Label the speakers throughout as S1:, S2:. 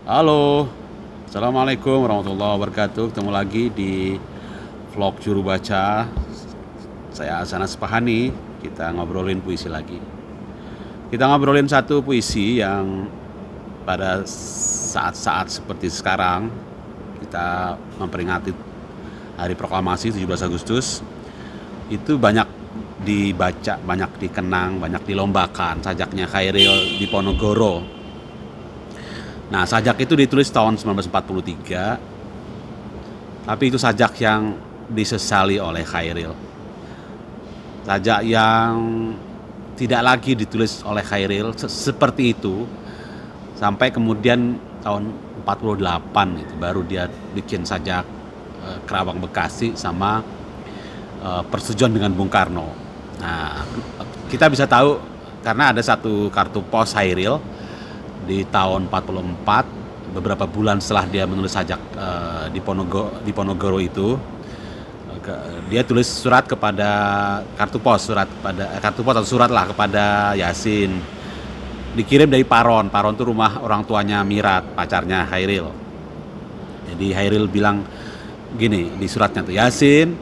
S1: Halo, Assalamualaikum warahmatullahi wabarakatuh. Ketemu lagi di vlog Juru Baca. Saya Asanas Pahani. Kita ngobrolin puisi lagi. Kita ngobrolin satu puisi yang pada saat-saat seperti sekarang kita memperingati Hari Proklamasi 17 Agustus itu banyak dibaca, banyak dikenang, banyak dilombakan sajaknya Khairil Diponegoro. Nah, sajak itu ditulis tahun 1943, tapi itu sajak yang disesali oleh Khairil. Sajak yang tidak lagi ditulis oleh Khairil seperti itu sampai kemudian tahun 48 itu baru dia bikin sajak Kerawang Bekasi sama persetujuan dengan Bung Karno. Nah, kita bisa tahu karena ada satu kartu pos Khairil di tahun 44, beberapa bulan setelah dia menulis sajak di Ponorogo itu, dia tulis surat kepada kartu pos atau surat lah kepada Yasin, dikirim dari Paron. Paron itu rumah orang tuanya Mirat, pacarnya Khairil. Jadi Khairil bilang gini di suratnya tuh, Yasin,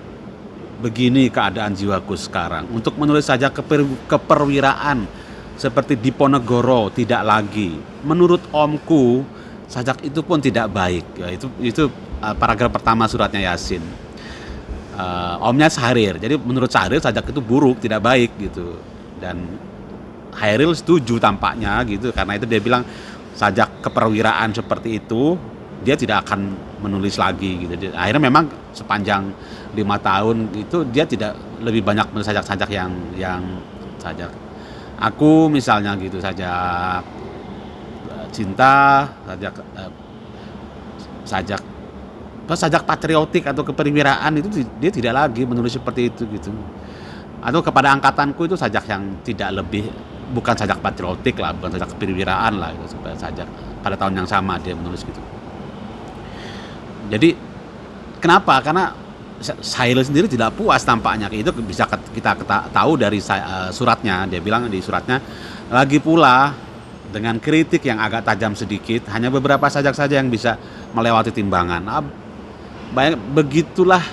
S1: begini keadaan jiwaku sekarang. Untuk menulis saja keperwiraan seperti Diponegoro tidak lagi. Menurut omku, sajak itu pun tidak baik. Ya, itu paragraf pertama suratnya Yasin. Omnya Syahrir. Jadi menurut Syahrir sajak itu buruk, tidak baik gitu. Dan Khairil setuju tampaknya gitu, karena itu dia bilang sajak keperwiraan seperti itu dia tidak akan menulis lagi gitu. Akhirnya memang sepanjang 5 tahun itu dia tidak lebih banyak menulis sajak-sajak yang sajak aku misalnya gitu, sajak cinta, sajak sajak patriotik atau keperwiraan itu dia tidak lagi menulis seperti itu gitu. Atau kepada angkatanku itu sajak yang tidak lebih, bukan sajak patriotik lah, bukan sajak keperwiraan lah gitu, sajak pada tahun yang sama dia menulis gitu. Jadi kenapa? Karena Sahil sendiri tidak puas tampaknya. Itu bisa kita tahu dari suratnya. Dia bilang di suratnya, lagi pula dengan kritik yang agak tajam sedikit, hanya beberapa sajak saja yang bisa melewati timbangan. Begitulah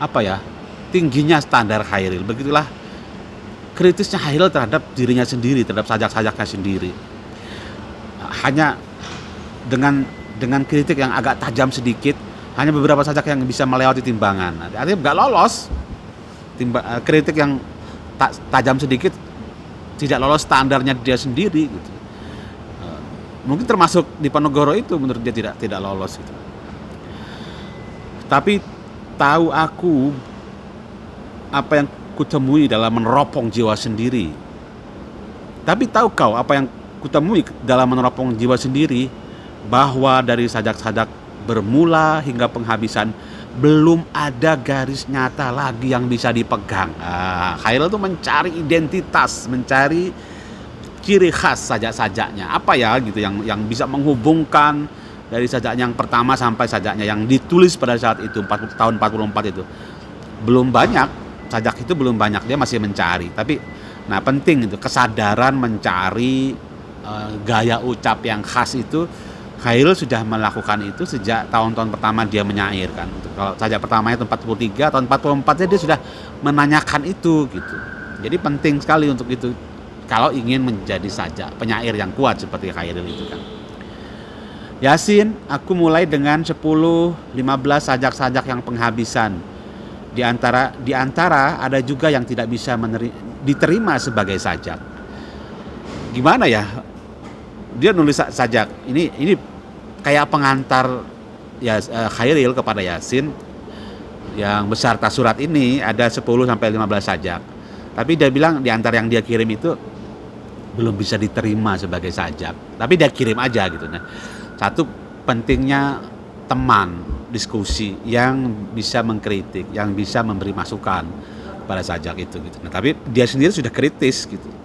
S1: apa ya, tingginya standar Khairil. Begitulah kritisnya Khairil terhadap dirinya sendiri, terhadap sajak-sajaknya sendiri. Hanya dengan kritik yang agak tajam sedikit, hanya beberapa sajak yang bisa melewati timbangan. Artinya nggak lolos. Kritik yang tajam sedikit tidak lolos standarnya dia sendiri gitu. Mungkin termasuk di Ponorogo itu menurut dia tidak lolos gitu. Tapi tahu aku apa yang kutemui dalam meneropong jiwa sendiri. Tapi tahu kau apa yang kutemui dalam meneropong jiwa sendiri, bahwa dari sajak-sajak bermula hingga penghabisan belum ada garis nyata lagi yang bisa dipegang. Khairil tuh mencari identitas, mencari ciri khas sajak-sajaknya. Apa ya gitu yang bisa menghubungkan dari sajak yang pertama sampai sajaknya yang ditulis pada saat itu tahun 44 itu. Belum banyak, sajak itu belum banyak, dia masih mencari. Tapi nah penting itu kesadaran mencari gaya ucap yang khas itu. Khairil sudah melakukan itu sejak tahun-tahun pertama dia menyair kan. Kalau sajak pertamanya tahun 43, tahun 44 dia sudah menanyakan itu gitu. Jadi penting sekali untuk itu kalau ingin menjadi sajak penyair yang kuat seperti Khairil itu kan. Yasin, aku mulai dengan 10-15 sajak-sajak yang penghabisan. Di antara ada juga yang tidak bisa diterima sebagai sajak. Gimana ya? Dia nulis sajak ini kayak pengantar ya, Khairil kepada Yasin yang beserta surat ini ada 10-15 sajak. Tapi dia bilang di antara yang dia kirim itu belum bisa diterima sebagai sajak. Tapi dia kirim aja gitu. Nah, satu pentingnya teman diskusi yang bisa mengkritik, yang bisa memberi masukan pada sajak itu gitu. Nah, tapi dia sendiri sudah kritis gitu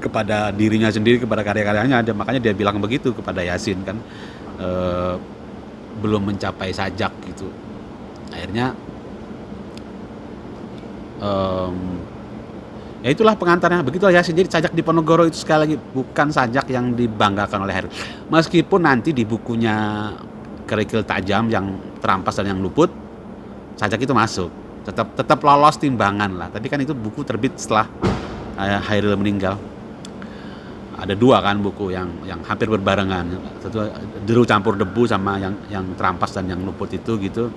S1: kepada dirinya sendiri, kepada karya-karyanya. Makanya dia bilang begitu kepada Yasin kan, belum mencapai sajak gitu. Akhirnya Ya itulah pengantarnya. Begitu ya. Jadi sajak Diponegoro itu sekali lagi bukan sajak yang dibanggakan oleh Hairil. Meskipun nanti di bukunya Kerikil Tajam yang Terampas dan yang Luput, sajak itu masuk. Tetap lolos timbangan lah. Tapi kan itu buku terbit setelah Hairil meninggal. Ada dua kan buku yang hampir berbarengan. Satu Deru Campur Debu sama yang Terampas dan yang Luput itu gitu.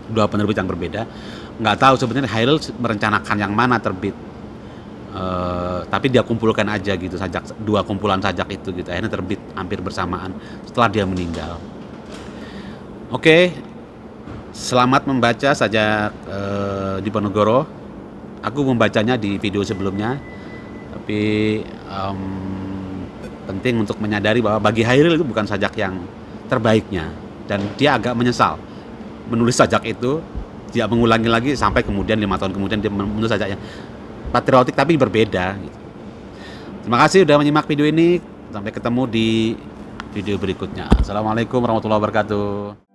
S1: Dua penerbit yang berbeda. Nggak tahu sebenarnya Hairil merencanakan yang mana terbit. Tapi dia kumpulkan aja gitu sajak, dua kumpulan sajak itu gitu, akhirnya terbit hampir bersamaan setelah dia meninggal. Oke, selamat membaca sajak Diponegoro. Aku membacanya di video sebelumnya, tapi penting untuk menyadari bahwa bagi Hairil itu bukan sajak yang terbaiknya, dan dia agak menyesal menulis sajak itu, tidak mengulangi lagi sampai kemudian 5 tahun kemudian dia menulis sajak yang patriotik tapi berbeda gitu. Terima kasih sudah menyimak video ini. Sampai ketemu di video berikutnya. Assalamualaikum warahmatullahi wabarakatuh.